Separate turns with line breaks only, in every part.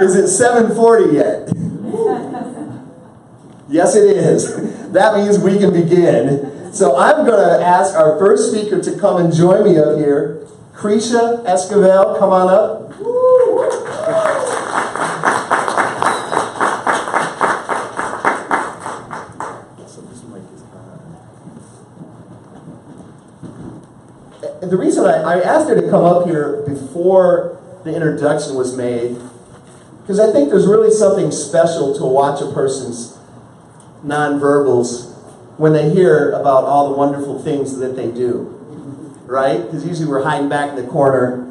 Is it 7:40 yet? Yes, it is. That means we can begin. So I'm going to ask our first speaker to come and join me up here. TEDxCrenshaw, come on up. And the reason I asked her to come up here before the introduction was made, because I think there's really something special to watch a person's nonverbals when they hear about all the wonderful things that they do, right? Because usually we're hiding back in the corner.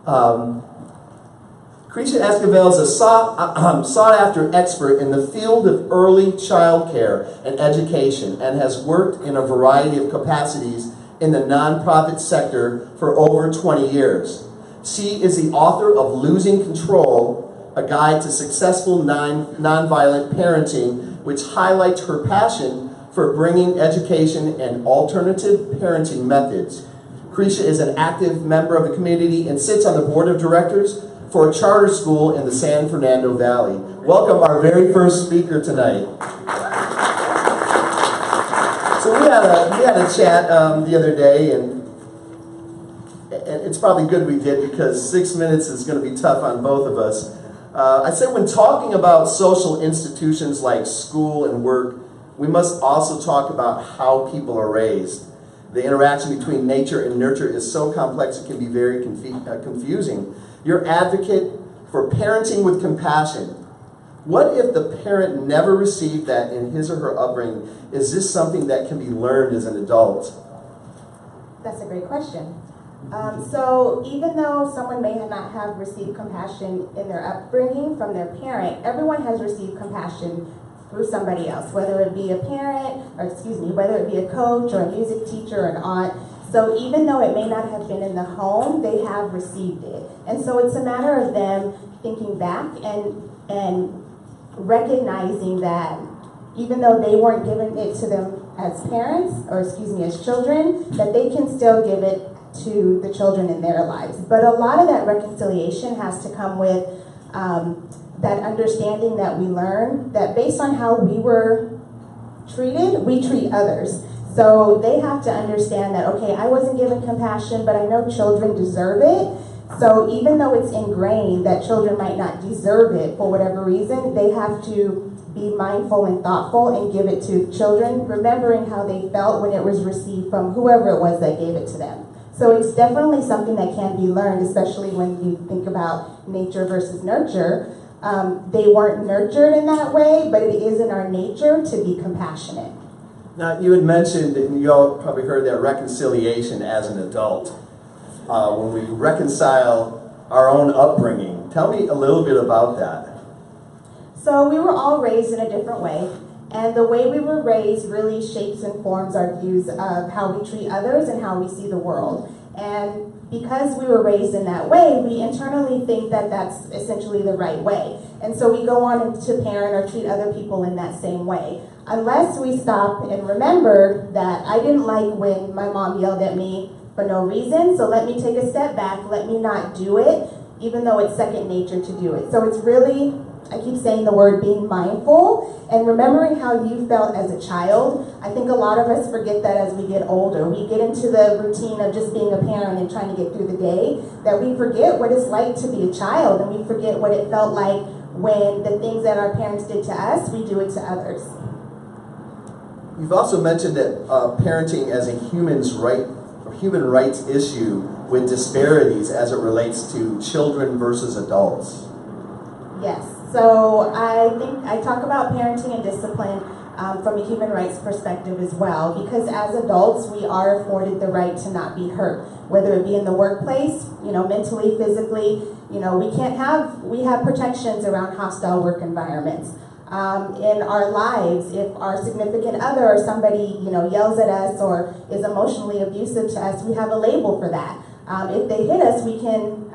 TEDxCrenshaw is a sought-after expert in the field of early child care and education and has worked in a variety of capacities in the nonprofit sector for over 20 years. She is the author of Losing Control, a guide to successful nonviolent parenting, which highlights her passion for bringing education and alternative parenting methods. TEDxCrenshaw is an active member of the community and sits on the board of directors for a charter school in the San Fernando Valley. Welcome our very first speaker tonight. So we had a chat the other day, and it's probably good we did because 6 minutes is going to be tough on both of us. I said when talking about social institutions like school and work, we must also talk about how people are raised. The interaction between nature and nurture is so complex it can be very confusing. You're advocate for parenting with compassion. What if the parent never received that in his or her upbringing? Is this something that can be learned as an adult?
That's a great question. So even though someone may not have received compassion in their upbringing from their parent, everyone has received compassion through somebody else, whether it be a parent, whether it be a coach or a music teacher or an aunt. So even though it may not have been in the home, they have received it. And so it's a matter of them thinking back and recognizing that even though they weren't giving it to them as parents, or as children, that they can still give it to the children in their lives. But a lot of that reconciliation has to come with that understanding that we learn that based on how we were treated, we treat others. So they have to understand that, okay, I wasn't given compassion, but I know children deserve it. So even though it's ingrained that children might not deserve it for whatever reason, they have to be mindful and thoughtful and give it to children, remembering how they felt when it was received from whoever it was that gave it to them. So it's definitely something that can be learned, especially when you think about nature versus nurture. They weren't nurtured in that way, but it is in our nature to be compassionate.
Now, you had mentioned, and you all probably heard that reconciliation as an adult. When we reconcile our own upbringing. Tell me a little bit about that.
So we were all raised in a different way. And the way we were raised really shapes and forms our views of how we treat others and how we see the world. And because we were raised in that way, we internally think that that's essentially the right way. And so we go on to parent or treat other people in that same way. Unless we stop and remember that I didn't like when my mom yelled at me for no reason, so let me take a step back, let me not do it, even though it's second nature to do it. So it's really, I keep saying the word being mindful and remembering how you felt as a child. I think a lot of us forget that as we get older. We get into the routine of just being a parent and trying to get through the day, that we forget what it's like to be a child, and we forget what it felt like when the things that our parents did to us, we do it to others.
You've also mentioned that parenting as a human rights issue with disparities as it relates to children versus adults.
Yes. So I think I talk about parenting and discipline from a human rights perspective as well, because as adults we are afforded the right to not be hurt, whether it be in the workplace, mentally, physically. We have protections around hostile work environments. In our lives, if our significant other or somebody yells at us or is emotionally abusive to us, we have a label for that. If they hit us, we can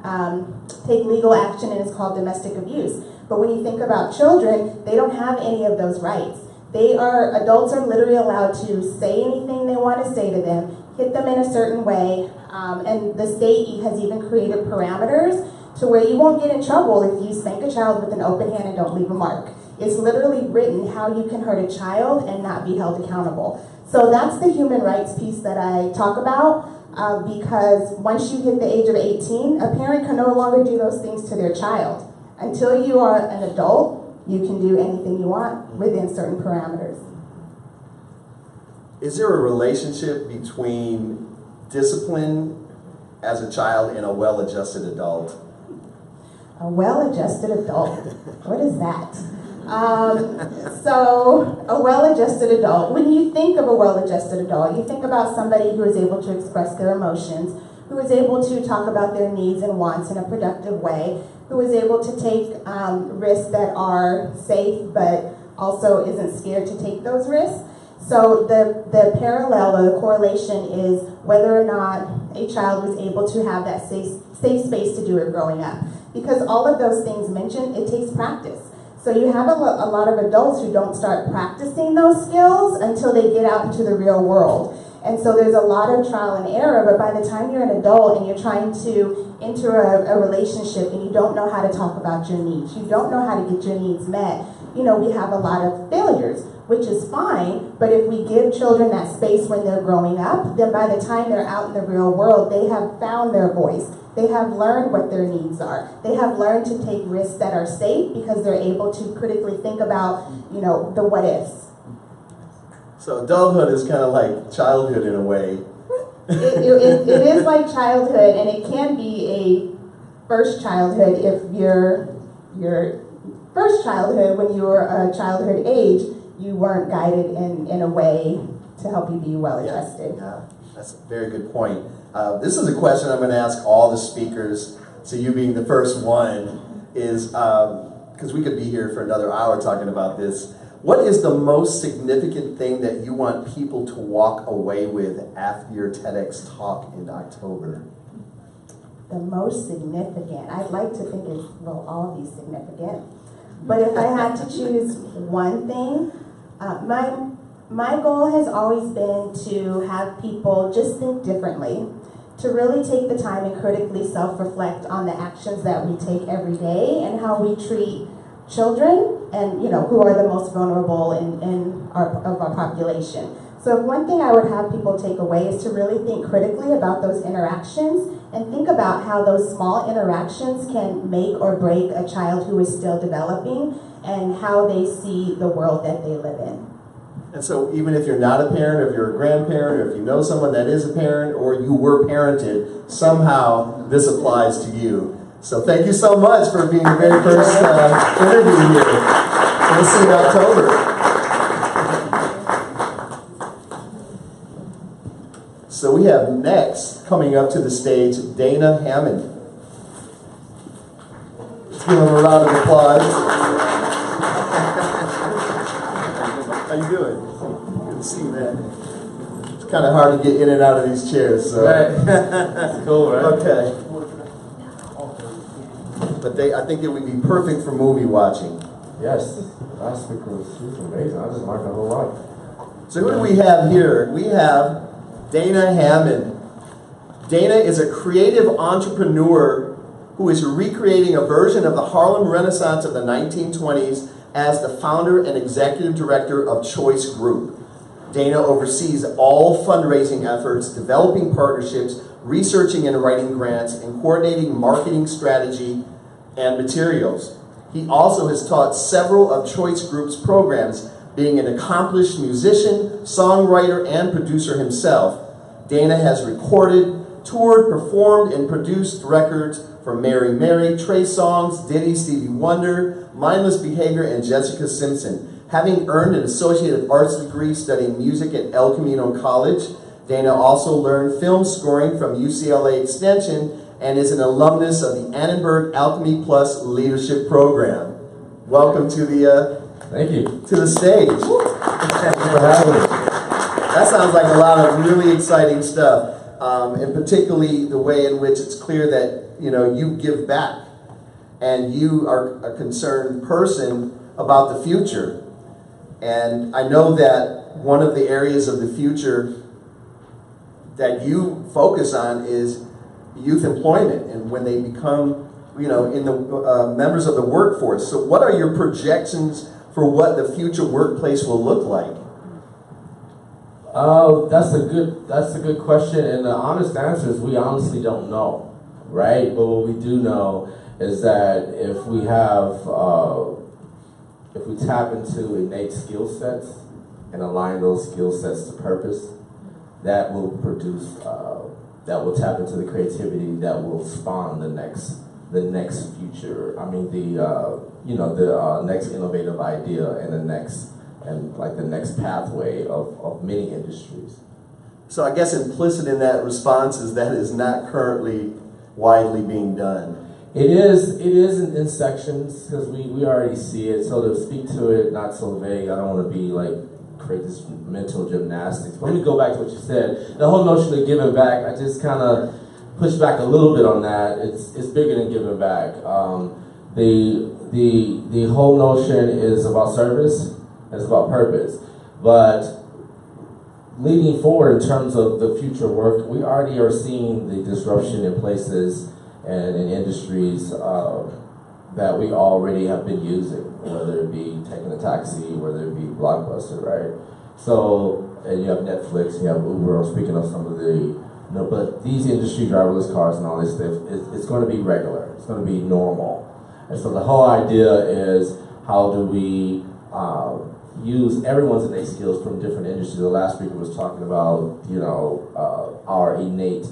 take legal action, and it's called domestic abuse. But when you think about children, they don't have any of those rights. Adults are literally allowed to say anything they want to say to them, hit them in a certain way, and the state has even created parameters to where you won't get in trouble if you spank a child with an open hand and don't leave a mark. It's literally written how you can hurt a child and not be held accountable. So that's the human rights piece that I talk about, because once you hit the age of 18, a parent can no longer do those things to their child. Until you are an adult, you can do anything you want within certain parameters.
Is there a relationship between discipline as a child and a well-adjusted adult?
A well-adjusted adult, what is that? So a well-adjusted adult, when you think of a well-adjusted adult, you think about somebody who is able to express their emotions, who is able to talk about their needs and wants in a productive way, who is able to take risks that are safe but also isn't scared to take those risks. So the parallel or the correlation is whether or not a child was able to have that safe space to do it growing up. Because all of those things mentioned, it takes practice. So you have a lot of adults who don't start practicing those skills until they get out into the real world. And so there's a lot of trial and error, but by the time you're an adult and you're trying to enter a relationship and you don't know how to talk about your needs, you don't know how to get your needs met, we have a lot of failures, which is fine, but if we give children that space when they're growing up, then by the time they're out in the real world, they have found their voice. They have learned what their needs are. They have learned to take risks that are safe because they're able to critically think about, the what ifs.
So adulthood is kind of like childhood in a way.
It is like childhood, and it can be a first childhood if your first childhood, when you were a childhood age, you weren't guided in a way to help you be well-adjusted.
Yeah, that's a very good point. This is a question I'm going to ask all the speakers, so you being the first one, is, because we could be here for another hour talking about this, what is the most significant thing that you want people to walk away with after your TEDx talk in October?
The most significant, I'd like to think it will all be significant. But if I had to choose one thing, my goal has always been to have people just think differently, to really take the time and critically self-reflect on the actions that we take every day and how we treat children and who are the most vulnerable in our population. So one thing I would have people take away is to really think critically about those interactions and think about how those small interactions can make or break a child who is still developing and how they see the world that they live in.
And so even if you're not a parent, or if you're a grandparent, or if you know someone that is a parent, or you were parented, somehow this applies to you. So thank you so much for being the very first interview here. We'll see you in October. So we have next, coming up to the stage, Dana Hammond. Let's give him a round of applause. How you doing? Good to see you, man. It's kind of hard to get in and out of these chairs. So.
Right. That's cool, right?
Okay. But I think it would be perfect for movie watching.
Yes. Last speaker was amazing. I just learned a whole lot.
So who do we have here? We have Dana Hammond. Dana is a creative entrepreneur who is recreating a version of the Harlem Renaissance of the 1920s as the founder and executive director of Choice Group. Dana oversees all fundraising efforts, developing partnerships, researching and writing grants, and coordinating marketing strategy and materials. He also has taught several of Choice Group's programs, being an accomplished musician, songwriter, and producer himself. Dana has recorded, toured, performed, and produced records for Mary Mary, Trey Songz, Diddy, Stevie Wonder, Mindless Behavior, and Jessica Simpson. Having earned an Associate of Arts degree studying music at El Camino College, Dana also learned film scoring from UCLA Extension and is an alumnus of the Annenberg Alchemy Plus Leadership Program. Welcome to the
Thank you.
To the stage.
Thank you for having me.
That sounds like a lot of really exciting stuff, and particularly the way in which it's clear that you give back, and you are a concerned person about the future. And I know that one of the areas of the future that you focus on is youth employment, and when they become in the members of the workforce. So what are your projections for what the future workplace will look like?
That's a good question, and the honest answer is we honestly don't know, right? But what we do know is that if we tap into innate skill sets and align those skill sets to purpose, that will produce, that will tap into the creativity that will spawn the next future. I mean, the next innovative idea and the next pathway of many industries.
So I guess implicit in that response is that is not currently widely being done.
It is in sections, because we already see it. So to speak to it, not so vague, I don't want to be create this mental gymnastics. But let me go back to what you said. The whole notion of giving back, I just kind of push back a little bit on that. It's bigger than giving back. The whole notion is about service. It's about purpose. But leading forward in terms of the future work, we already are seeing the disruption in places and in industries that we already have been using, whether it be taking a taxi, whether it be Blockbuster, right? So, and you have Netflix, you have Uber, I'm speaking of some of the, but these industry driverless cars and all this stuff, it's going to be regular, it's going to be normal. And so the whole idea is, how do we use everyone's innate skills from different industries? The last speaker was talking about, our innate,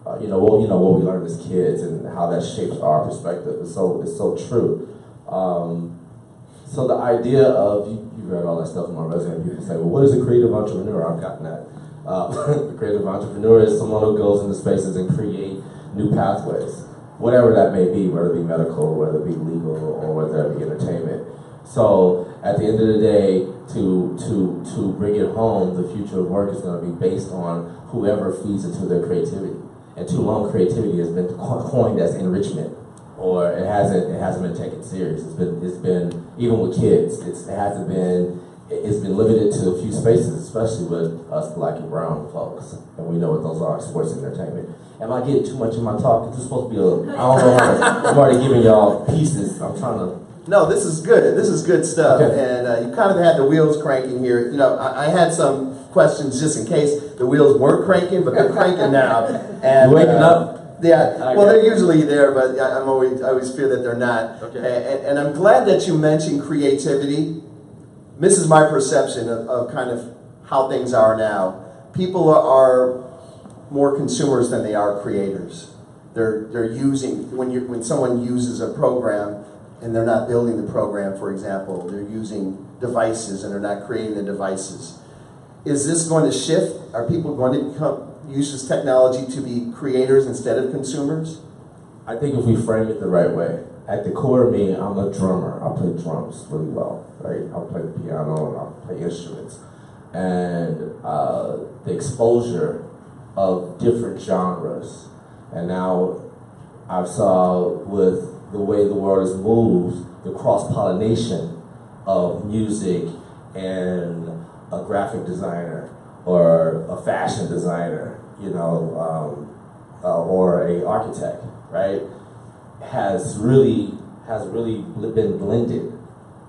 what we learned as kids and how that shapes our perspective. It's so true. So the idea of, you read all that stuff in my resume, people say, well, what is a creative entrepreneur? I've gotten that. The creative entrepreneur is someone who goes into spaces and create new pathways, whatever that may be, whether it be medical, whether it be legal, or whether it be entertainment. So at the end of the day, to bring it home, the future of work is going to be based on whoever feeds into their creativity. And too long, creativity has been coined as enrichment, or it hasn't been taken serious. It's been even with kids. It's been limited to a few spaces, especially with us Black and brown folks, and we know what those are: sports and entertainment. Am I getting too much in my talk? It's supposed to be I don't know. I'm already giving y'all pieces. I'm trying to.
No, this is good. This is good stuff.
Okay.
And you kind of had the wheels cranking here. I had some questions just in case the wheels weren't cranking, but they're cranking now. And,
you waking up?
Yeah. Well, they're usually there, but I always fear that they're not.
Okay.
And I'm glad that you mentioned creativity. This is my perception of kind of how things are now. People are more consumers than they are creators. They're using, when someone uses a program and they're not building the program, for example, they're using devices and they're not creating the devices. Is this going to shift? Are people going to use this technology to be creators instead of consumers?
I think if we frame it the right way. At the core of me, I'm a drummer. I play drums really well, right? I'll play the piano and I'll play instruments. And the exposure of different genres. And now I saw with the way the world has moved, the cross-pollination of music and a graphic designer or a fashion designer, or a architect, right, has really been blended,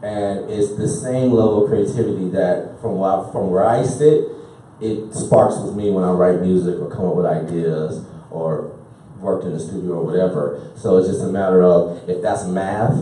and it's the same level of creativity that from where I sit, it sparks with me when I write music or come up with ideas or worked in the studio or whatever. So it's just a matter of if that's math,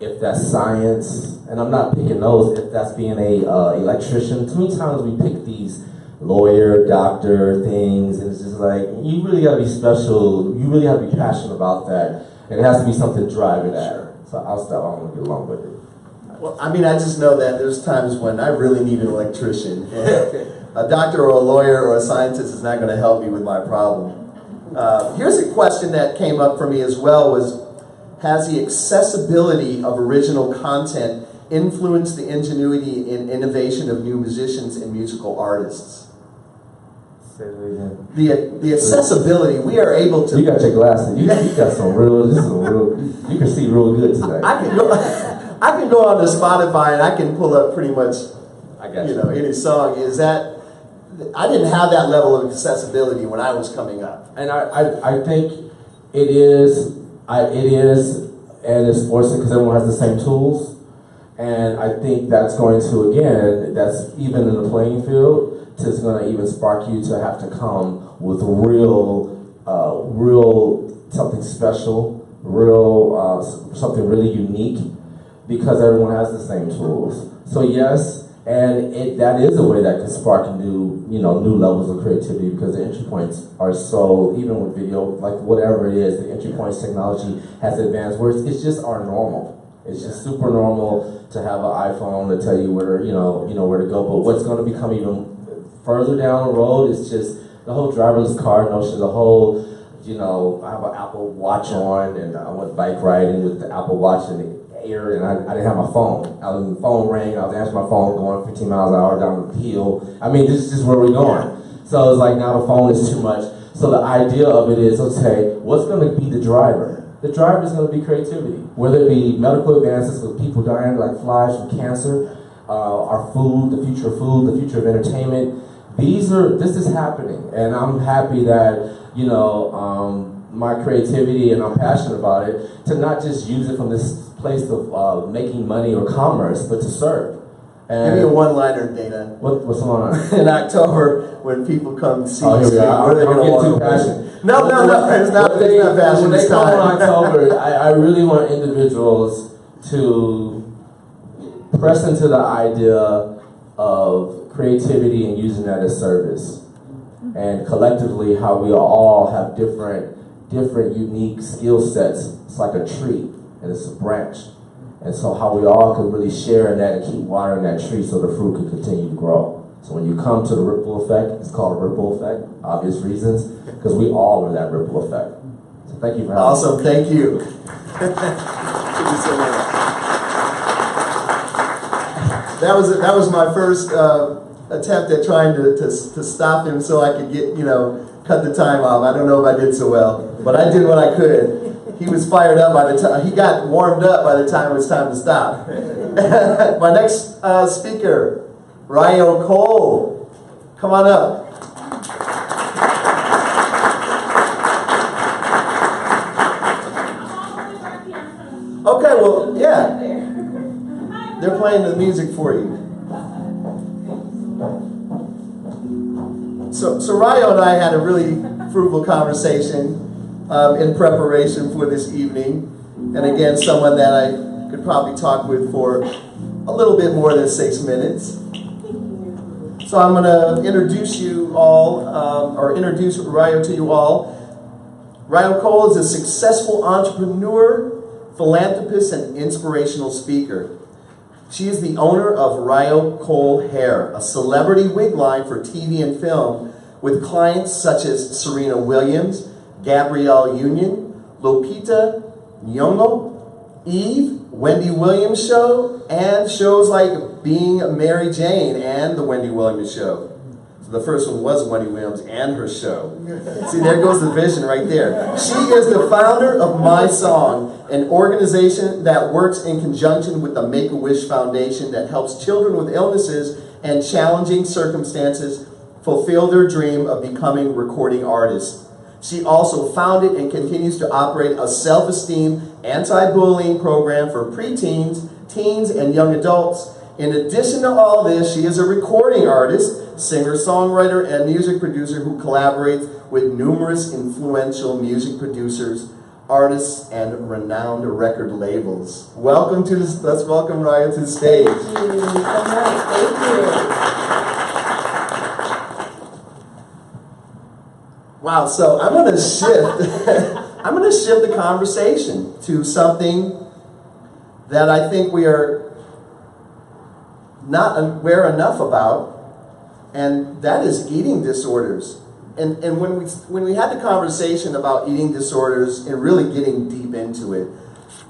if that's science, and I'm not picking those, if that's being a electrician. Too many times we pick these lawyer, doctor things, and it's just like, you really gotta be special, you really have to be passionate about that, and it has to be something driving that. So I'll stop, I don't want to get along with it.
Well, I mean, I just know that there's times when I really need an electrician. A doctor or a lawyer or a scientist is not gonna help me with my problem. Here's a question that came up for me as well, was, has the accessibility of original content influenced the ingenuity and innovation of new musicians and musical artists?
Say that again.
The accessibility, we are able to...
You got your glasses, you got some real, you can see real good today.
I can go on to Spotify and I can pull up pretty much, any song. Is that... I didn't have that level of accessibility when I was coming up.
And I think it is It is, and it's forcing because everyone has the same tools. And I think that's going to, again, that's even in the playing field, it's going to even spark you to have to come with real something special, something really unique, because everyone has the same tools. So yes, and that is a way that can spark new levels of creativity, because the entry points are so, even with video, like whatever it is, the entry points technology has advanced where it's just our normal. It's just super normal to have an iPhone to tell you where where to go. But what's going to become even further down the road is just the whole driverless car notion, the whole, I have an Apple Watch on, and I went bike riding with the Apple Watch in the air, and I didn't have my phone. The phone rang, I was answering my phone going 15 miles an hour down the hill. I mean, this is just where we're going. So it's like now the phone is too much. So the idea of it is, okay, what's going to be the driver? The driver is going to be creativity, whether it be medical advances with people dying like flies from cancer, our food, the future of food, the future of entertainment. This is happening, and I'm happy that, my creativity, and I'm passionate about it, to not just use it from this place of making money or commerce, but to serve. And
give me a one-liner, Dana.
What's going on?
In October, when people come to see
here we
you,
are.
what are they
I'm
going to
getting too
want?
passionate.
No, it's not passion
When
this
they come
time.
in October, I really want individuals to press into the idea of creativity and using that as service. And collectively, how we all have different unique skill sets. It's like a tree, and it's a branch. And so how we all can really share in that and keep watering that tree so the fruit can continue to grow. So when you come to the ripple effect, it's called a ripple effect, obvious reasons, because we all are that ripple effect. So thank you for having me.
Awesome, thank you. Thank you so much. That was my first attempt at trying to stop him so I could cut the time off. I don't know if I did so well, but I did what I could. He was fired up by the time, he got warmed up by the time it was time to stop. My next speaker, Ryo Cole. Come on up. Okay, well, yeah. They're playing the music for you. So Ryo and I had a really fruitful conversation in preparation for this evening. And again, someone that I could probably talk with for a little bit more than 6 minutes. So I'm going to introduce you all, or introduce Ryo to you all. Ryo Cole is a successful entrepreneur, philanthropist, and inspirational speaker. She is the owner of Ryo Cole Hair, a celebrity wig line for TV and film, with clients such as Serena Williams, Gabrielle Union, Lupita Nyong'o, Eve, Wendy Williams Show, and shows like Being Mary Jane and The Wendy Williams Show. So the first one was Wendy Williams and her show. See, there goes the vision right there. She is the founder of My Song, an organization that works in conjunction with the Make-A-Wish Foundation that helps children with illnesses and challenging circumstances fulfill their dream of becoming recording artists. She also founded and continues to operate a self-esteem, anti-bullying program for preteens, teens, and young adults. In addition to all this, she is a recording artist, singer-songwriter, and music producer who collaborates with numerous influential music producers, artists, and renowned record labels. Welcome to this. Let's welcome Ryo to the stage.
Thank you so much. Thank you.
Wow, so I'm going to shift. I'm going to shift the conversation to something that I think we are not aware enough about, and that is eating disorders. And when we had the conversation about eating disorders and really getting deep into it,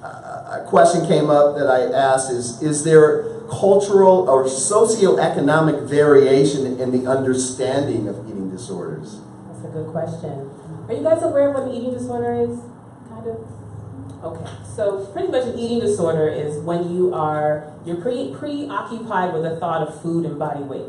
a question came up that I asked is there cultural or socioeconomic variation in the understanding of eating disorders?
That's a good question. Are you guys aware of what an eating disorder is? Kind of? Okay, so pretty much an eating disorder is when you're preoccupied with the thought of food and body weight.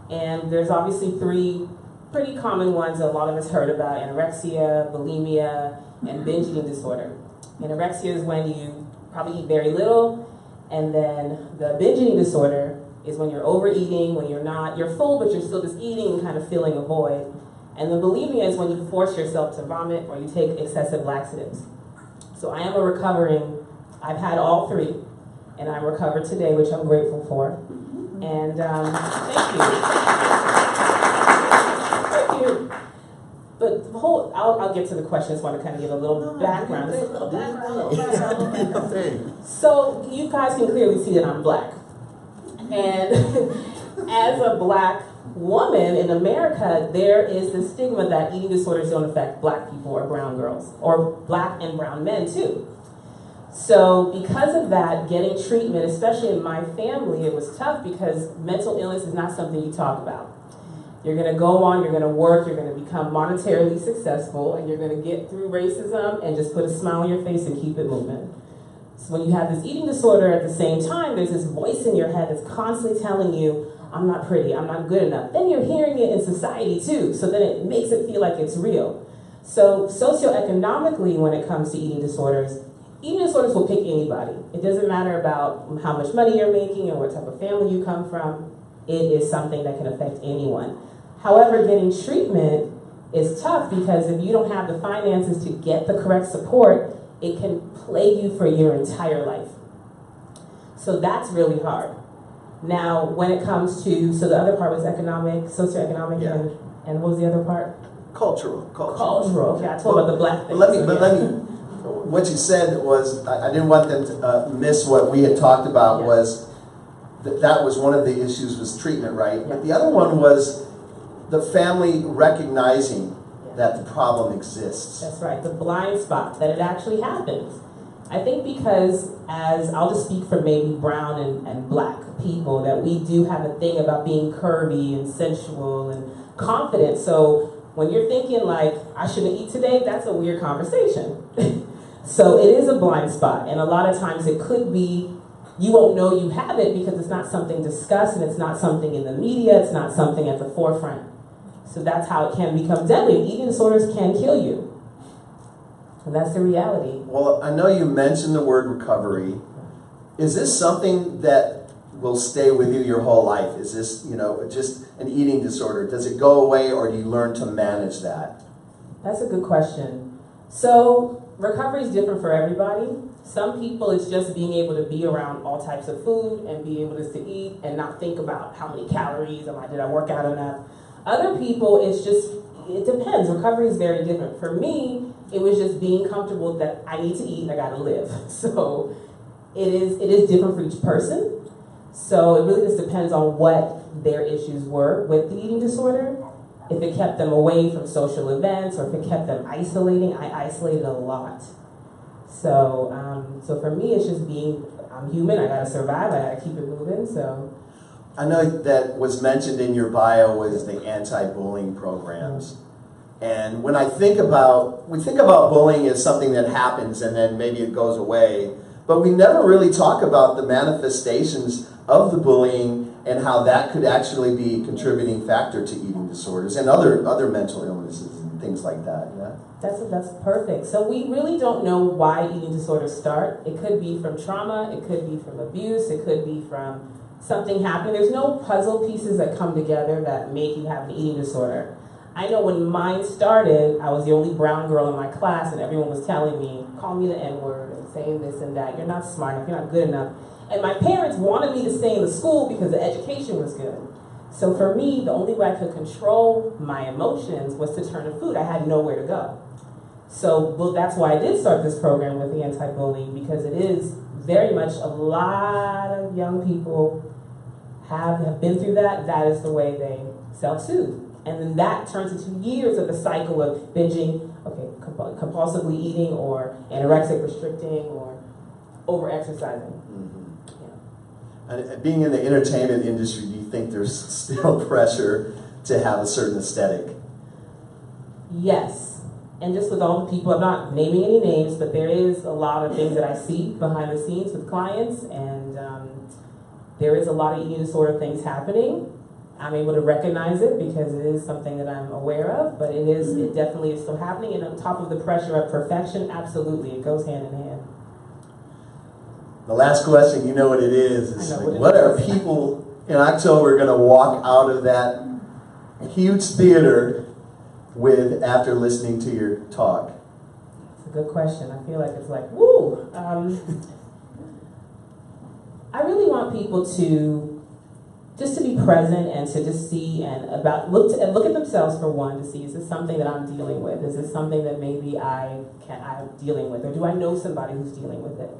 And there's obviously three pretty common ones that a lot of us heard about: anorexia, bulimia, and binge eating disorder. Anorexia is when you probably eat very little, and then the binge eating disorder is when you're overeating, when you're full but you're still just eating and kind of feeling a void. And the bulimia is when you force yourself to vomit or you take excessive laxatives. So I am I've had all three, and I'm recovered today, which I'm grateful for. And thank you. But the whole, I'll get to the question. I just want to kind of give a little background. So you guys can clearly see that I'm black. And as a black woman in America, there is the stigma that eating disorders don't affect black people or brown girls, or black and brown men too. So because of that, getting treatment, especially in my family, it was tough because mental illness is not something you talk about. You're going to go on, you're going to work, you're going to become monetarily successful, and you're going to get through racism and just put a smile on your face and keep it moving. So when you have this eating disorder at the same time, there's this voice in your head that's constantly telling you, I'm not pretty, I'm not good enough. Then you're hearing it in society too, so then it makes it feel like it's real. So socioeconomically, when it comes to eating disorders will pick anybody. It doesn't matter about how much money you're making or what type of family you come from. It is something that can affect anyone. However, getting treatment is tough because if you don't have the finances to get the correct support, it can plague you for your entire life. So that's really hard. Now, when it comes to, so the other part was economic, socioeconomic,
Yeah.
and what was the other part?
Cultural.
Okay, I told about the black thing.
Let me, what you said was, I didn't want them to miss what we had talked about.
Yeah.
Was that was one of the issues was treatment, right? Yeah. But the other one was the family recognizing that the problem exists.
That's right, the blind spot, that it actually happens. I think because, as I'll just speak for maybe brown and black people, that we do have a thing about being curvy and sensual and confident. So when you're thinking like, I shouldn't eat today, that's a weird conversation. So it is a blind spot, and a lot of times it could be, you won't know you have it because it's not something discussed and it's not something in the media, it's not something at the forefront. So that's how it can become deadly. Eating disorders can kill you. And that's the reality.
Well, I know you mentioned the word recovery. Is this something that will stay with you your whole life? Is this, just an eating disorder? Does it go away, or do you learn to manage that?
That's a good question. So recovery is different for everybody. Some people, it's just being able to be around all types of food and be able just to eat and not think about how many calories, did I work out enough? Other people, it depends. Recovery is very different. For me, it was just being comfortable that I need to eat and I gotta live. So it is different for each person. So it really just depends on what their issues were with the eating disorder. If it kept them away from social events or if it kept them isolating, I isolated a lot. So for me, it's just I'm human, I gotta survive, I gotta keep it moving, so.
I know that was mentioned in your bio was the anti-bullying programs. And when we think about bullying as something that happens and then maybe it goes away, but we never really talk about the manifestations of the bullying and how that could actually be a contributing factor to eating disorders and other mental illnesses and things like that. Yeah.
That's perfect. So we really don't know why eating disorders start. It could be from trauma, it could be from abuse, it could be from something happening. There's no puzzle pieces that come together that make you have an eating disorder. I know when mine started, I was the only brown girl in my class and everyone was telling me, call me the N-word and saying this and that. You're not smart enough, you're not good enough. And my parents wanted me to stay in the school because the education was good. So for me, the only way I could control my emotions was to turn to food. I had nowhere to go. So that's why I did start this program with the anti-bullying, because it is very much a lot of young people have been through that. That is the way they self-soothe. And then that turns into years of a cycle of binging, compulsively eating, or anorexic restricting, or over-exercising.
Mm-hmm. Yeah. And being in the entertainment industry, do you think there's still pressure to have a certain aesthetic?
Yes. And just with all the people, I'm not naming any names, but there is a lot of things that I see behind the scenes with clients, and there is a lot of eating disorder things happening. I'm able to recognize it because it is something that I'm aware of, but it definitely is still happening. And on top of the pressure of perfection, absolutely, it goes hand in hand.
The last question, you know what it is
I know
what are people in October going to walk out of that huge theater with after listening to your talk?
It's a good question. I feel like it's like, woo! I really want people to just to be present and to just see and look at themselves for one, to see, is this something that I'm dealing with? Is this something that maybe I'm dealing with? Or do I know somebody who's dealing with it?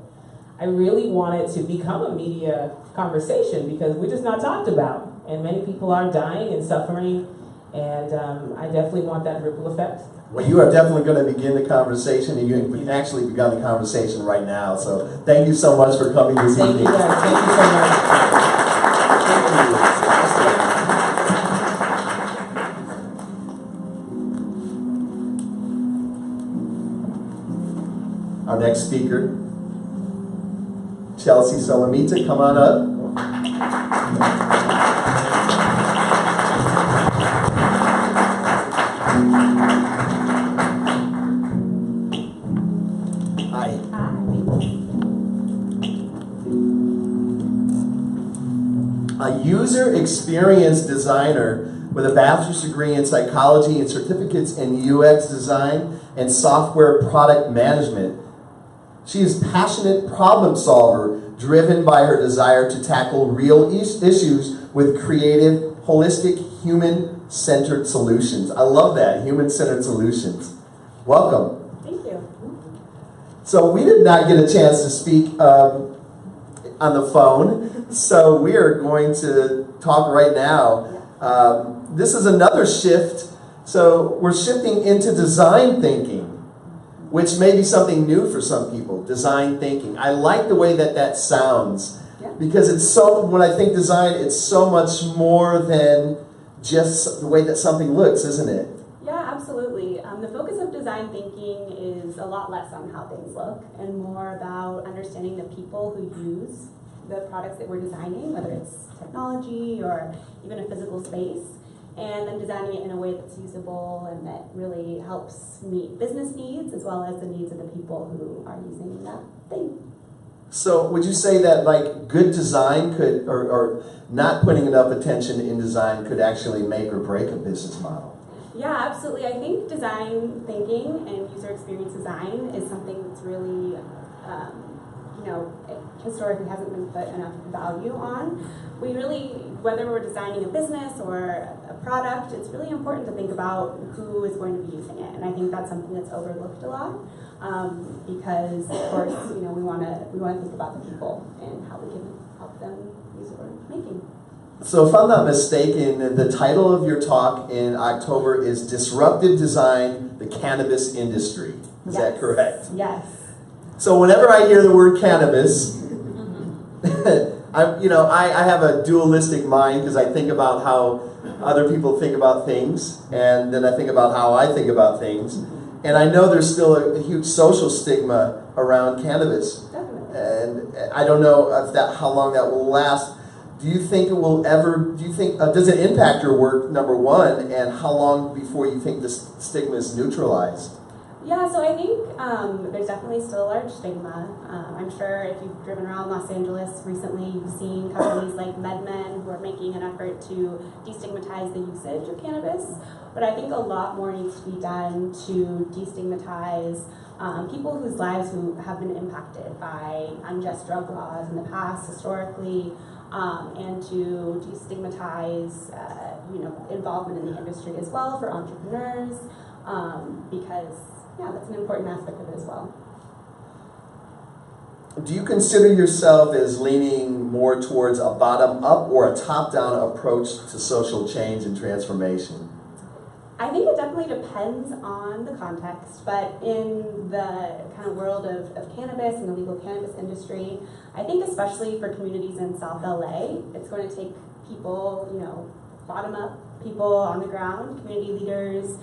I really want it to become a media conversation because we're just not talked about. And many people are dying and suffering. And I definitely want that ripple effect.
Well, you are definitely going to begin the conversation, and you've actually begun the conversation right now. So thank you so much for coming this evening.
Thank you guys. Thank you so much.
Our next speaker, Chelsea Solomita, come on up. Hi. A user experience designer with a bachelor's degree in psychology and certificates in UX design and software product management. She is a passionate problem solver driven by her desire to tackle real issues with creative, holistic, human-centered solutions. I love that, human-centered solutions. Welcome.
Thank you.
So we did not get a chance to speak on the phone, so we are going to talk right now. This is another shift. So we're shifting into design thinking, which may be something new for some people, design thinking. I like the way that sounds, because it's so, when I think design, it's so much more than just the way that something looks, isn't it?
Yeah, absolutely. The focus of design thinking is a lot less on how things look and more about understanding the people who use the products that we're designing, whether it's technology or even a physical space, and then designing it in a way that's usable and that really helps meet business needs as well as the needs of the people who are using that thing.
So would you say that like good design could, or not putting enough attention in design could actually make or break a business model?
Yeah, absolutely. I think design thinking and user experience design is something that's really, historically hasn't been put enough value on. We really, whether we're designing a business or a product, it's really important to think about who is going to be using it. And I think that's something that's overlooked a lot because, of course, we want to think about the people and how we can help them use what we're making.
So if I'm not mistaken, the title of your talk in October is Disruptive Design, the Cannabis Industry. Is that correct?
Yes.
So whenever I hear the word cannabis, I have a dualistic mind because I think about how other people think about things, and then I think about how I think about things. And I know there's still a huge social stigma around cannabis.
Definitely.
And I don't know how long that will last. Do you think it will ever, does it impact your work, number one, and how long before you think this stigma is neutralized?
Yeah, so I think there's definitely still a large stigma. I'm sure if you've driven around Los Angeles recently, you've seen companies like MedMen who are making an effort to destigmatize the usage of cannabis. But I think a lot more needs to be done to destigmatize people whose lives who have been impacted by unjust drug laws in the past, historically, and to destigmatize involvement in the industry as well for entrepreneurs, because that's an important aspect of it as well.
Do you consider yourself as leaning more towards a bottom-up or a top-down approach to social change and transformation?
I think it definitely depends on the context, but in the kind of world of cannabis and the legal cannabis industry, I think especially for communities in South LA, it's going to take people, bottom-up people on the ground, community leaders,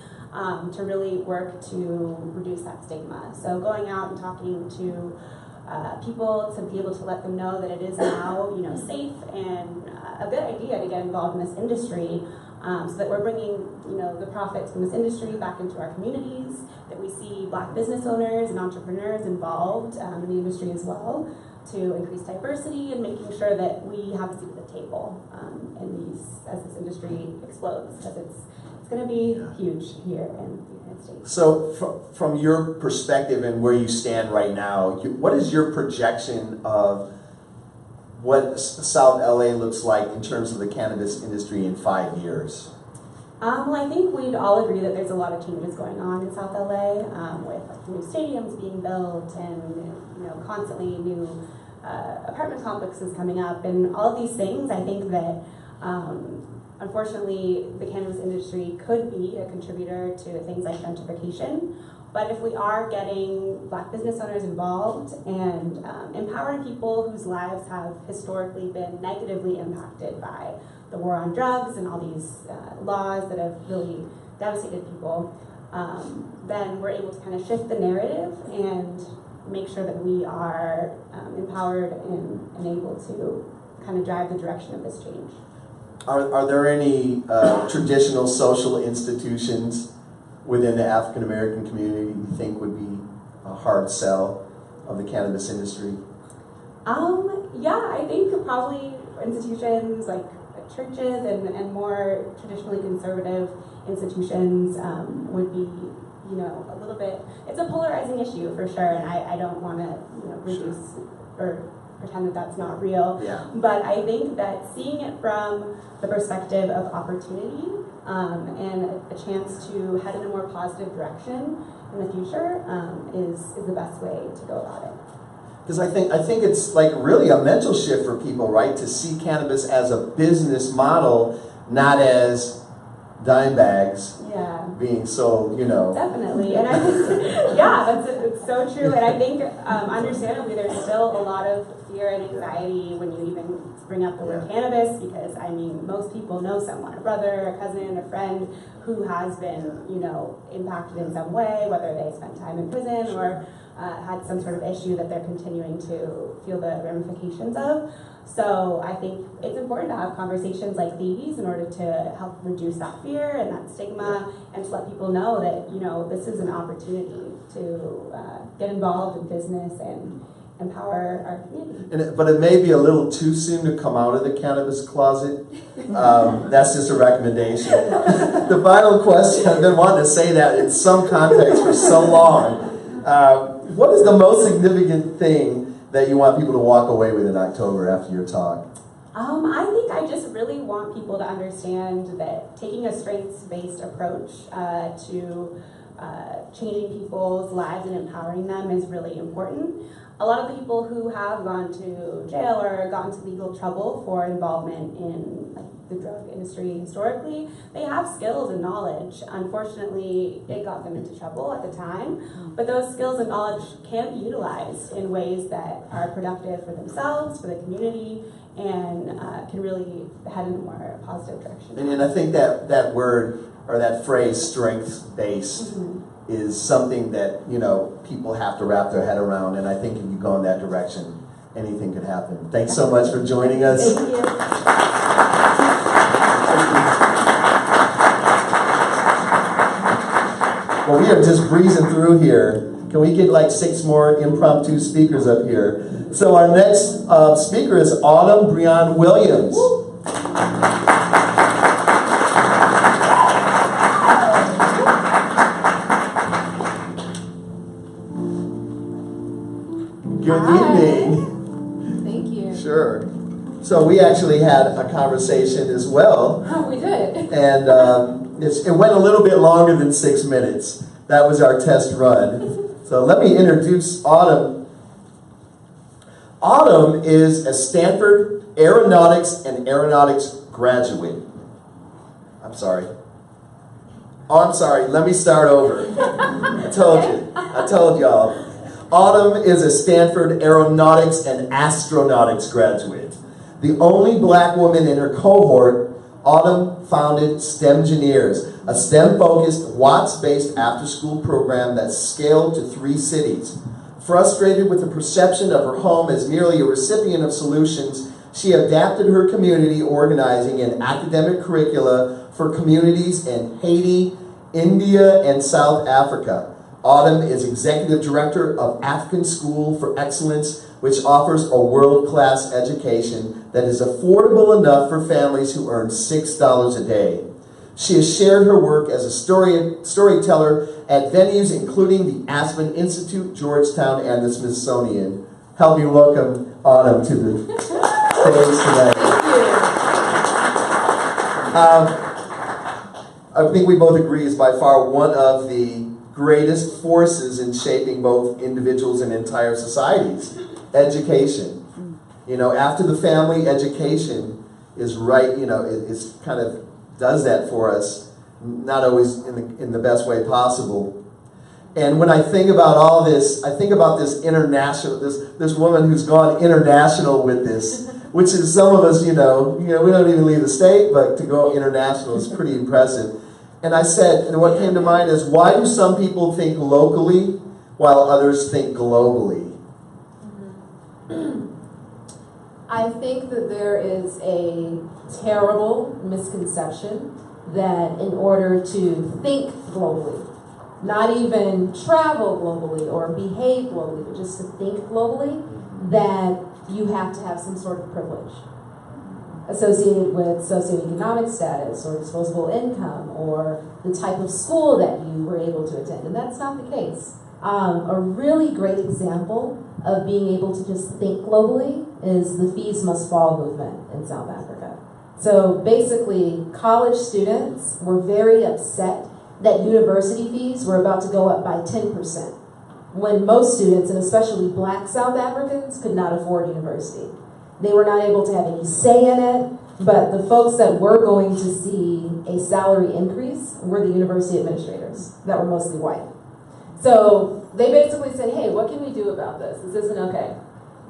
to really work to reduce that stigma. So going out and talking to people, to be able to let them know that it is now, you know, safe and a good idea to get involved in this industry, so that we're bringing, you know, the profits from this industry back into our communities, that we see Black business owners and entrepreneurs involved in the industry as well, to increase diversity and making sure that we have a seat at the table as this industry explodes, because it's going to be huge here in the United States.
So from your perspective and where you stand right now, what is your projection of what South LA looks like in terms of the cannabis industry in 5 years?
Well, I think we'd all agree that there's a lot of changes going on in South LA, with like, new stadiums being built and, you know, constantly new apartment complexes coming up, and all of these things. I think that unfortunately the cannabis industry could be a contributor to things like gentrification. But if we are getting Black business owners involved and empowering people whose lives have historically been negatively impacted by the war on drugs and all these laws that have really devastated people, then we're able to kind of shift the narrative and make sure that we are empowered and able to kind of drive the direction of this change.
Are there any traditional social institutions within the African American community you think would be a hard sell of the cannabis industry?
Yeah, I think probably institutions like churches and more traditionally conservative institutions would be, you know, a little bit, it's a polarizing issue for sure, and I don't want to, you know, reduce or pretend that that's not real.
Yeah.
But I think that seeing it from the perspective of opportunity and a chance to head in a more positive direction in the future is the best way to go about it.
Because I think it's like really a mental shift for people, right? To see cannabis as a business model, not as dime bags being sold, you know.
Definitely, and I think, yeah, it's so true. And I think, understandably, there's still a lot of fear and anxiety when you even bring up the word cannabis, because I mean, most people know someone, a brother, a cousin, a friend who has been, you know, impacted in some way, whether they spent time in prison or had some sort of issue that they're continuing to feel the ramifications of. So I think it's important to have conversations like these in order to help reduce that fear and that stigma, and to let people know that, you know, this is an opportunity to get involved in business and empower our community.
But it may be a little too soon to come out of the cannabis closet. That's just a recommendation. The final question, I've been wanting to say that in some context for so long. What is the most significant thing that you want people to walk away with in October after your talk?
I think I just really want people to understand that taking a strengths-based approach to changing people's lives and empowering them is really important. A lot of the people who have gone to jail or gone to legal trouble for involvement in the drug industry historically, they have skills and knowledge. Unfortunately, it got them into trouble at the time, but those skills and knowledge can be utilized in ways that are productive for themselves, for the community, and can really head in a more positive direction.
And I think that word or that phrase, strengths-based, is something that, you know, people have to wrap their head around, and I think if you go in that direction, anything could happen. Thanks so much for joining us.
Thank you.
Well, we are just breezing through here. Can we get like 6 more impromptu speakers up here? So our next speaker is Autumn Breon Williams. Good evening.
Thank you.
Sure. So we actually had a conversation as well.
Oh, we did.
And it went a little bit longer than 6 minutes. That was our test run. So let me introduce Autumn. Autumn is a Stanford Aeronautics and Aeronautics graduate. I'm sorry. Oh, I'm sorry. Let me start over. I told you. I told y'all. Autumn is a Stanford Aeronautics and Astronautics graduate. The only black woman in her cohort, Autumn founded STEMgineers, a STEM-focused, Watts-based after-school program that scaled to 3 cities. Frustrated with the perception of her home as merely a recipient of solutions, she adapted her community organizing and academic curricula for communities in Haiti, India, and South Africa. Autumn is Executive Director of African School for Excellence, which offers a world-class education that is affordable enough for families who earn $6 a day. She has shared her work as a storyteller at venues including the Aspen Institute, Georgetown, and the Smithsonian. Help me welcome Autumn to the stage tonight. I think we both agree is by far one of the greatest forces in shaping both individuals and entire societies. Education. You know, after the family, education is right, it's kind of does that for us, not always in the best way possible. And when I think about all this, I think about this international, this woman who's gone international with this, which is some of us, we don't even leave the state, but to go international is pretty impressive. And I said, and what came to mind is, why do some people think locally while others think globally?
I think that there is a terrible misconception that in order to think globally, not even travel globally or behave globally, but just to think globally, that you have to have some sort of privilege associated with socioeconomic status or disposable income or the type of school that you were able to attend. And that's not the case. A really great example of being able to just think globally is the Fees Must Fall movement in South Africa. So basically, college students were very upset that university fees were about to go up by 10%, when most students, and especially black South Africans, could not afford university. They were not able to have any say in it, but the folks that were going to see a salary increase were the university administrators that were mostly white. So they basically said, hey, what can we do about this? This isn't okay.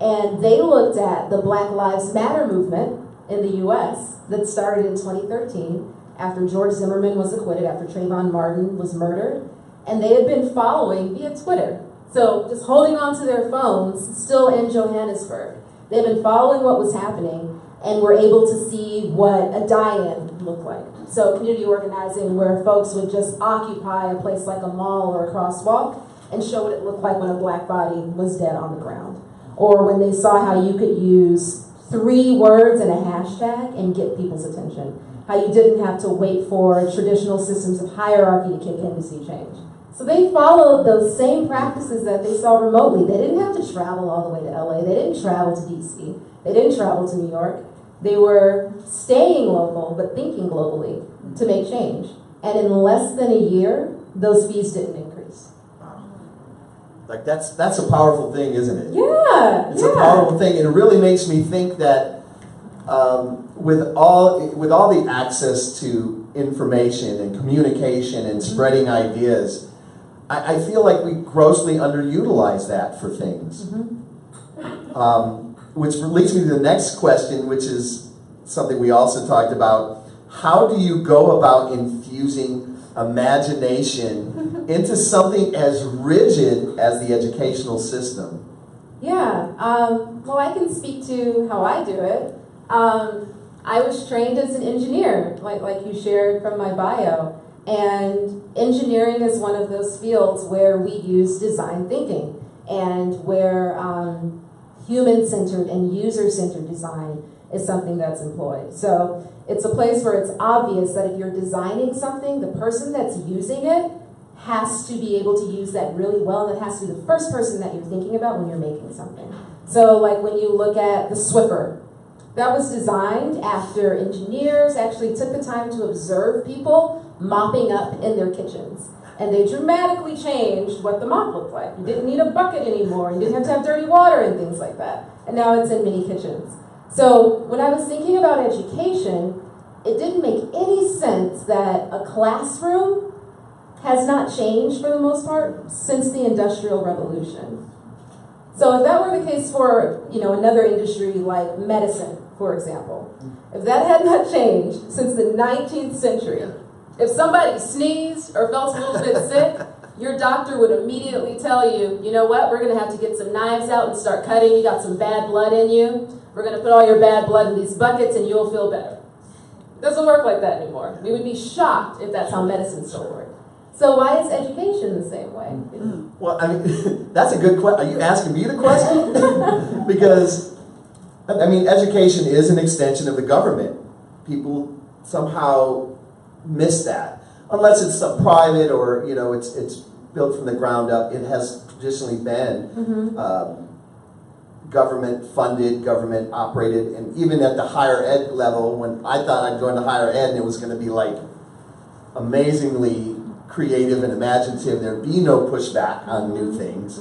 And they looked at the Black Lives Matter movement in the US that started in 2013 after George Zimmerman was acquitted, after Trayvon Martin was murdered. And they had been following via Twitter. So just holding onto their phones, still in Johannesburg. They've been following what was happening and were able to see what a die-in looked like. So community organizing where folks would just occupy a place like a mall or a crosswalk and show what it looked like when a black body was dead on the ground. Or when they saw how you could use 3 words and a hashtag and get people's attention. How you didn't have to wait for traditional systems of hierarchy to kick in to see change. So they followed those same practices that they saw remotely. They didn't have to travel all the way to LA. They didn't travel to DC. They didn't travel to New York. They were staying local, but thinking globally to make change. And in less than a year, those fees didn't increase.
Like that's a powerful thing, isn't it?
Yeah,
it's a powerful thing. It really makes me think that with all the access to information and communication and spreading ideas, I feel like we grossly underutilize that for things. Which leads me to the next question, which is something we also talked about. How do you go about infusing imagination into something as rigid as the educational system?
Yeah, well, I can speak to how I do it. I was trained as an engineer, like you shared from my bio. And engineering is one of those fields where we use design thinking and where human-centered and user-centered design is something that's employed. So it's a place where it's obvious that if you're designing something, the person that's using it has to be able to use that really well, and it has to be the first person that you're thinking about when you're making something. So like when you look at the Swiffer, that was designed after engineers actually took the time to observe people mopping up in their kitchens. And they dramatically changed what the mop looked like. You didn't need a bucket anymore. You didn't have to have dirty water and things like that. And now it's in many kitchens. So when I was thinking about education, it didn't make any sense that a classroom has not changed for the most part since the Industrial Revolution. So if that were the case for, another industry like medicine, for example, if that had not changed since the 19th century, if somebody sneezed or felt a little bit sick, your doctor would immediately tell you, you know what, we're going to have to get some knives out and start cutting. You got some bad blood in you. We're going to put all your bad blood in these buckets and you'll feel better. It doesn't work like that anymore. We would be shocked if that's how medicine still worked. So why is education the same way?
Well, I mean, that's a good question. Are you asking me the question? Because, I mean, education is an extension of the government. People somehow miss that. Unless it's a private or, you know, it's built from the ground up. It has traditionally been government funded, government operated, and even at the higher ed level, when I thought I'd go into higher ed and it was going to be like amazingly creative and imaginative, there'd be no pushback on new things.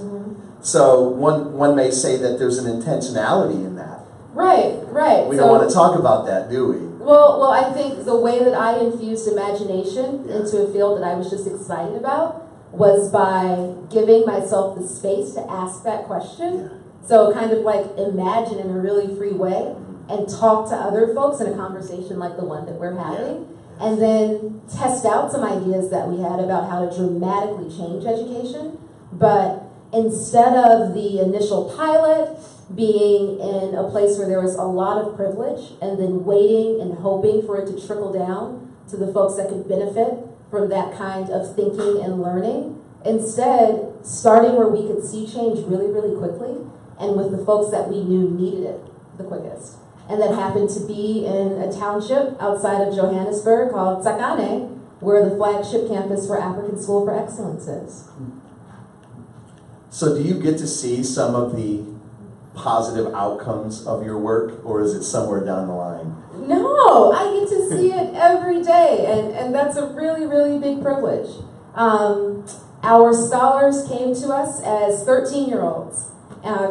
So one may say that there's an intentionality in that.
Right.
We don't want to talk about that, do we?
Well, I think the way that I infused imagination into a field that I was just excited about was by giving myself the space to ask that question. So kind of like imagine in a really free way and talk to other folks in a conversation like the one that we're having. And then test out some ideas that we had about how to dramatically change education. But instead of the initial pilot being in a place where there was a lot of privilege and then waiting and hoping for it to trickle down to the folks that could benefit from that kind of thinking and learning, instead starting where we could see change really, really quickly and with the folks that we knew needed it the quickest. And that happened to be in a township outside of Johannesburg called Tsakane, where the flagship campus for African School for Excellence is.
So do you get to see some of the positive outcomes of your work, or is it somewhere down the line?
No, I get to see it every day, and that's a really, really big privilege. Our scholars came to us as 13-year-olds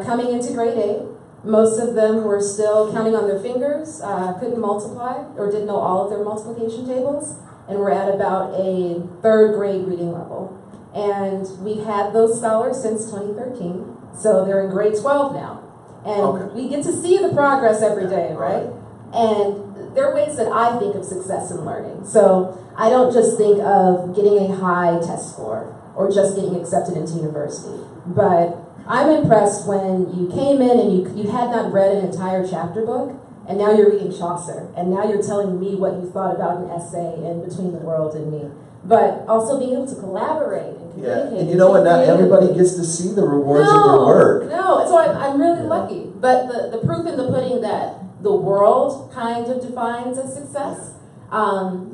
coming into grade 8. Most of them were still counting on their fingers, couldn't multiply, or didn't know all of their multiplication tables, and were at about a 3rd grade reading level. And we've had those scholars since 2013, so they're in grade 12 now. And we get to see the progress every day, right? And there are ways that I think of success in learning. So I don't just think of getting a high test score or just getting accepted into university, but I'm impressed when you came in and you had not read an entire chapter book, and now you're reading Chaucer, and now you're telling me what you thought about an essay in Between the World and Me. But also being able to collaborate and communicate.
And you know what? Not everybody gets to see the rewards of their work.
No, so I'm really lucky. But the proof in the pudding that the world kind of defines as success,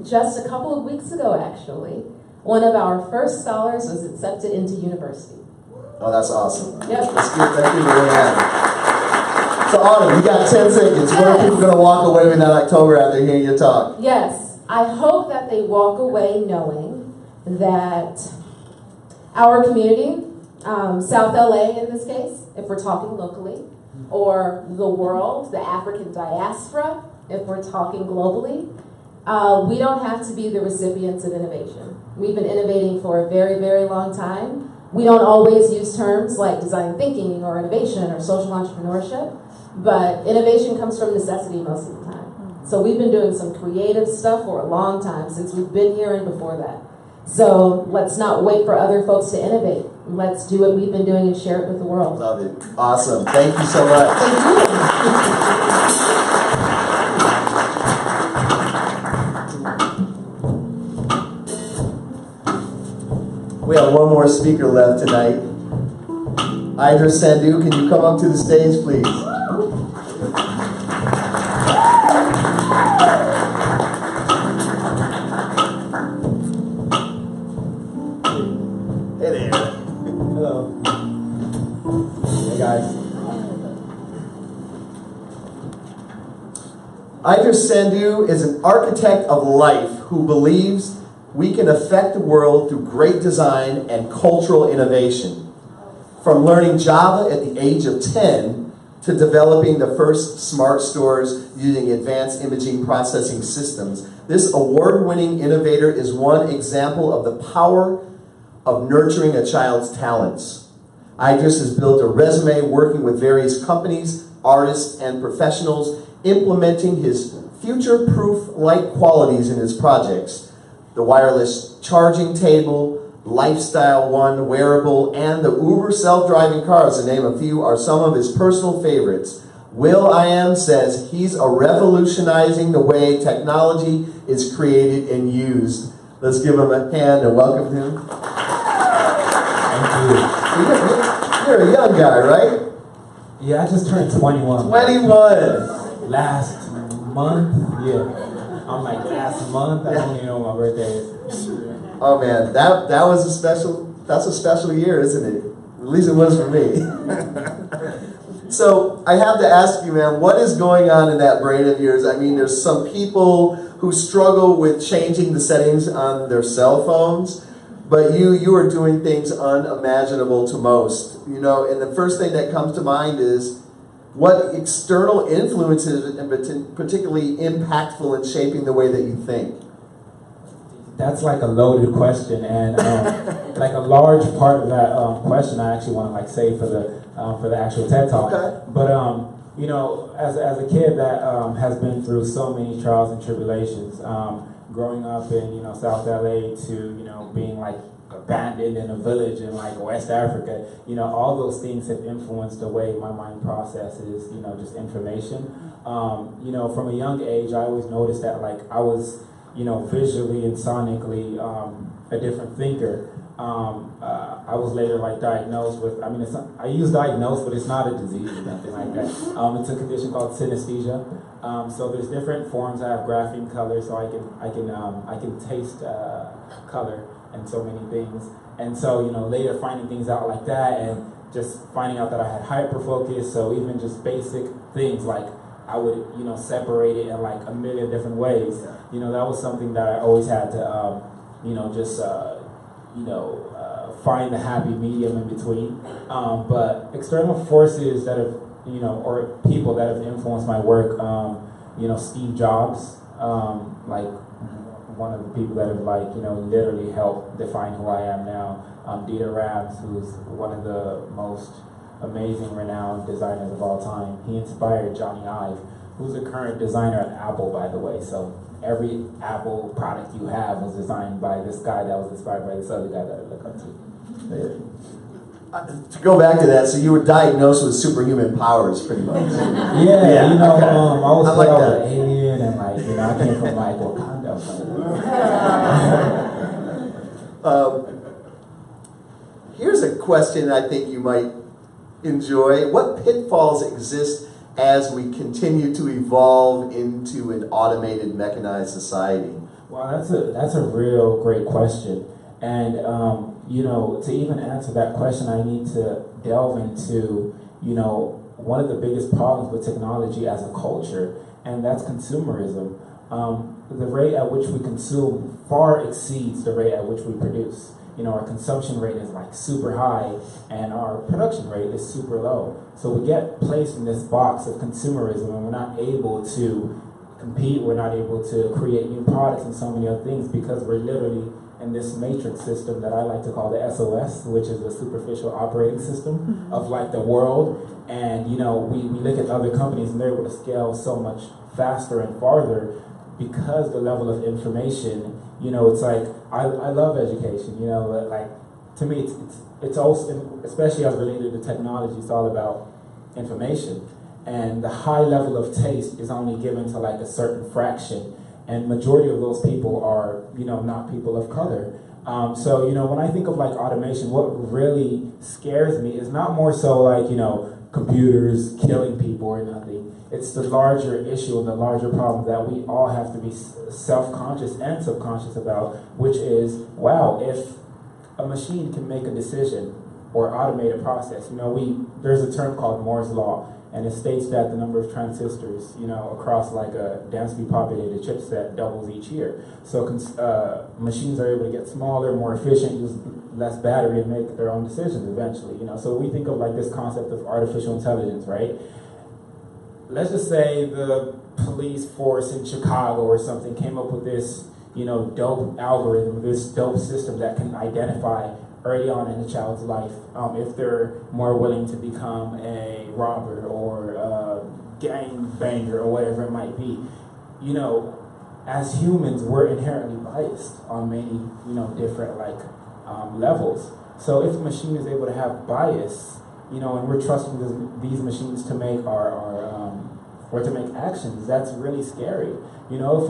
just a couple of weeks ago, actually, one of our first scholars was accepted into university.
Oh, that's awesome.
Yep.
Let's give a win hand. So, Autumn, you got 10 seconds. What are people going to walk away with that October after hearing your talk?
Yes. I hope that they walk away knowing that our community, South LA in this case, if we're talking locally, or the world, the African diaspora, if we're talking globally, we don't have to be the recipients of innovation. We've been innovating for a very, very long time. We don't always use terms like design thinking or innovation or social entrepreneurship, but innovation comes from necessity most of the time. So we've been doing some creative stuff for a long time, since we've been here and before that. So let's not wait for other folks to innovate. Let's do what we've been doing and share it with the world.
Love it. Awesome. Thank you so much.
Thank
We have one more speaker left tonight. Idris Sandhu, can you come up to the stage, please? Hey there.
Hello. Hey guys.
Idris Sandhu is an architect of life who believes we can affect the world through great design and cultural innovation. From learning Java at the age of 10 to developing the first smart stores using advanced imaging processing systems, this award-winning innovator is one example of the power of nurturing a child's talents. Idris has built a resume working with various companies, artists, and professionals, implementing his future-proof light qualities in his projects. The wireless charging table, Lifestyle One wearable, and the Uber self-driving cars, to name a few, are some of his personal favorites. will.i.am says he's revolutionizing the way technology is created and used. Let's give him a hand and welcome him.
Thank you.
You're a young guy, right?
Yeah, I just turned 21.
21.
Last month, yeah. I'm like, last month? I don't even know what my birthday is.
Oh man, that's a special year, isn't it? At least it was for me. So I have to ask you, man, what is going on in that brain of yours? I mean, there's some people who struggle with changing the settings on their cell phones, but you are doing things unimaginable to most. You know, and the first thing that comes to mind is what external influences are particularly impactful in shaping the way that you think?
That's like a loaded question, and like a large part of that question I actually want to like save for the actual TED Talk.
Okay.
But you know, as a kid that has been through so many trials and tribulations, growing up in South LA to being like abandoned in a village in like West Africa, all those things have influenced the way my mind processes just information. From a young age, I always noticed that like I was visually and sonically a different thinker. I was later like diagnosed with, I use diagnosed, but it's not a disease or nothing like that. It's a condition called synesthesia. So there's different forms. I have grapheme color, so I can taste color and so many things. And so later finding things out like that, and just finding out that I had hyperfocus. So even just basic things like I would separate it in like a million different ways. That was something that I always had to find the happy medium in between. But external forces that have, or people that have influenced my work, Steve Jobs, like one of the people that have like, literally helped define who I am now. Dieter Rams, who's one of the most amazing, renowned designers of all time. He inspired Johnny Ive, who's the current designer at Apple, by the way. So every Apple product you have was designed by this guy that was inspired by this other guy that I look up to.
To go back to that, so you were diagnosed with superhuman powers, pretty much.
Yeah,
okay.
I was
like
an
that.
alien, and like, I came from like Wakanda.
Here's a question I think you might enjoy. What pitfalls exist as we continue to evolve into an automated, mechanized society?
Well, that's a real great question. And, to even answer that question, I need to delve into, one of the biggest problems with technology as a culture, and that's consumerism. The rate at which we consume far exceeds the rate at which we produce. Our consumption rate is like super high, and our production rate is super low. So we get placed in this box of consumerism, and we're not able to compete, we're not able to create new products and so many other things, because we're literally in this matrix system that I like to call the SOS, which is the superficial operating system of like the world. And we look at other companies and they're able to scale so much faster and farther because the level of information, it's like, I love education, but like, to me, it's also, especially as related to technology, it's all about information. And the high level of taste is only given to like a certain fraction. And majority of those people are, not people of color. So, when I think of like automation, what really scares me is not more so like, computers killing people or nothing. It's the larger issue and the larger problem that we all have to be self-conscious and subconscious about, which is, wow, if a machine can make a decision or automate a process, there's a term called Moore's Law. And it states that the number of transistors, across like a densely populated chipset doubles each year. So machines are able to get smaller, more efficient, use less battery, and make their own decisions eventually. So we think of like this concept of artificial intelligence, right? Let's just say the police force in Chicago or something came up with this, dope algorithm, this dope system that can identify early on in a child's life, if they're more willing to become a robber or a gang banger or whatever it might be. As humans, we're inherently biased on many, different like levels. So if a machine is able to have bias, you know, and we're trusting these machines to make or to make actions, that's really scary. You know,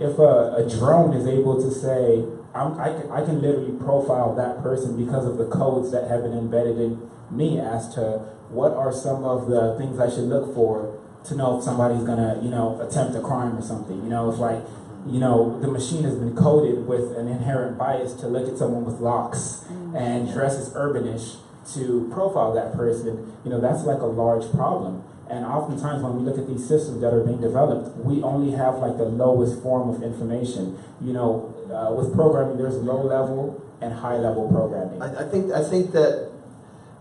if a drone is able to say, I can literally profile that person because of the codes that have been embedded in me as to what are some of the things I should look for to know if somebody's gonna, you know, attempt a crime or something. You know, it's like, you know, the machine has been coded with an inherent bias to look at someone with locks and dresses urbanish to profile that person. You know, that's like a large problem. And oftentimes when we look at these systems that are being developed, we only have like the lowest form of information. You know, with programming, there's low level and high level programming.
I think that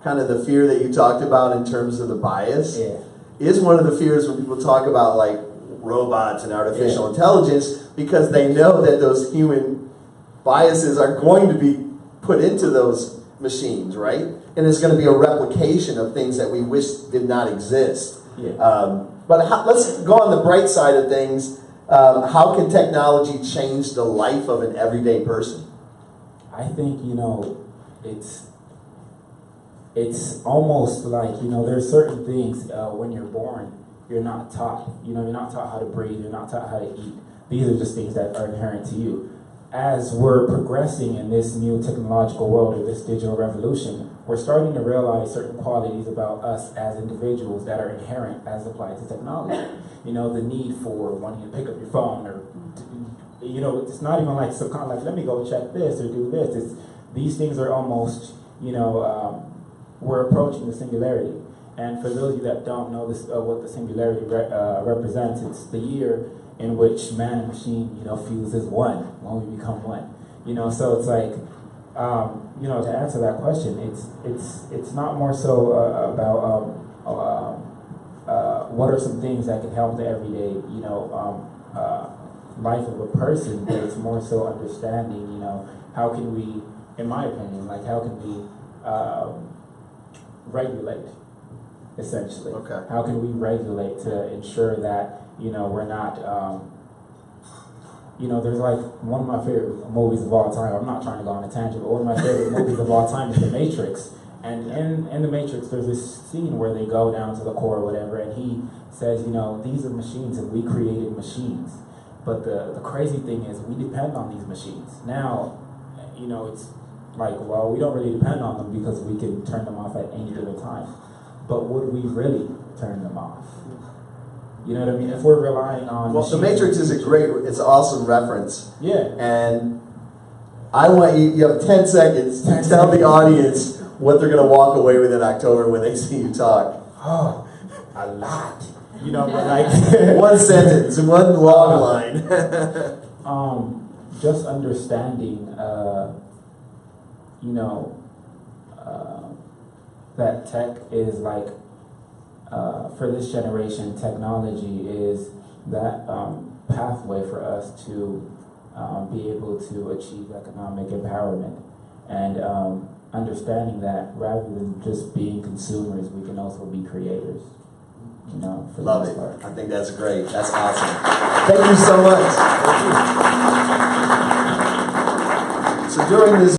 kind of the fear that you talked about in terms of the bias is one of the fears when people talk about like robots and artificial intelligence, because they know that those human biases are going to be put into those machines, right? And it's going to be a replication of things that we wish did not exist. Let's go on the bright side of things. How can technology change the life of an everyday person?
I think, you know, it's almost like, you know, there's certain things when you're born, you're not taught. You know, you're not taught how to breathe, you're not taught how to eat. These are just things that are inherent to you. As we're progressing in this new technological world, or this digital revolution, we're starting to realize certain qualities about us as individuals that are inherent as applied to technology. You know, the need for wanting to pick up your phone, or, you know, it's not even like subconscious, like, let me go check this or do this. These things are almost, you know, we're approaching the singularity. And for those of you that don't know this, what the singularity represents, it's the year in which man and machine, you know, fuse as one, when we become one. You know, so it's like, you know, to answer that question, it's not more so about what are some things that can help the everyday, you know, life of a person, but it's more so understanding, you know, how can we, in my opinion, like how can we regulate, essentially.
Okay.
How can we regulate to ensure that, you know, we're not, you know, there's like one of my favorite movies of all time. I'm not trying to go on a tangent, but one of my favorite movies of all time is The Matrix. And in The Matrix, there's this scene where they go down to the core or whatever, and he says, you know, these are machines and we created machines. But the crazy thing is we depend on these machines. Now, you know, it's like, well, we don't really depend on them because we can turn them off at any given time. But would we really turn them off? You know what I mean? If we're relying on...
Well, The Matrix is it's an awesome reference.
Yeah.
And I want you have 10 seconds to tell the audience what they're going to walk away with in October when they see you talk.
Oh, a lot. You know, but like...
One sentence, one long line.
Just understanding, you know, that tech is like, for this generation, technology is that pathway for us to be able to achieve economic empowerment. And understanding that rather than just being consumers, we can also be creators. You know, for
Love
the
it.
most part.
I think that's great. That's awesome. Thank you so much. So during this